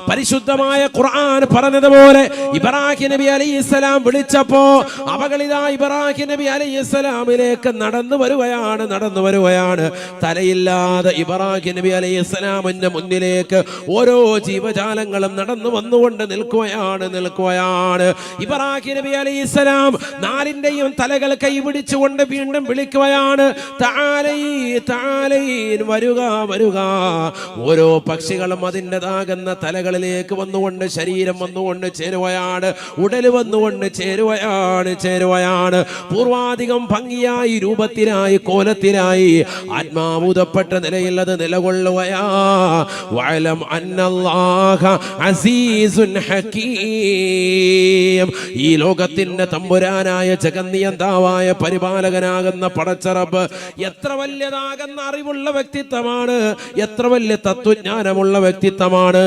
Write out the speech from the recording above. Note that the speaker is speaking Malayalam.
പരിശുദ്ധമായ ഖുർആൻ പറഞ്ഞതുപോലെ ഇബ്രാഹിം നബി അലൈഹിസ്സലാം വിളിച്ചപ്പോ അവകളിതാ ഇബ്രാഹിം നബി അലൈഹിസ്സലാമിലേക്ക് നടന്നു വരുകയാണ്. തലയില്ലാതെ ഇബ്രാഹിം നബി അലൈഹിസ്സലാമിന്റെ മുന്നിലേക്ക് ഓരോ ജീവജാലങ്ങളും നടന്നു വന്നുകൊണ്ട് നിൽക്കുകയാണ്. ഇബ്രാഹിം നബി അലൈഹിസ്സലാം നാലിന്റെയും തലകൾ കൈപിടിച്ചുകൊണ്ട് വീണ്ടും വിളിക്കുകയാണ്, വരുക. ഓരോ പക്ഷികളും അതിൻ്റെതാകുന്ന തലകളിലേക്ക് വന്നുകൊണ്ട് ശരീരം വന്നുകൊണ്ട് ചേരുകയാണ്, ഉടല് വന്നുകൊണ്ട് ചേരുകയാണ്. പൂർവാധികം ഭംഗിയായി, രൂപത്തിലായി, കോലത്തിലായി, ആത്മാവുതപ്പെട്ട നിലയിൽ അത് നിലകൊള്ളുകയാ. വഅലം അന്നല്ലാഹ അസീസുൻ ഹകീം. ഈ ലോകത്തിന്റെ തമ്പുരാനായ ജഗന്നിയന്താവായ പരിപാലകനാകുന്ന പടച്ചറബ് എത്ര വലിയതാകുന്ന അറിവുള്ള വ്യക്തിത്വമാണ്, എത്ര വലിയ തത്വജ്ഞാനമുള്ള വ്യക്തിത്വമാണ്.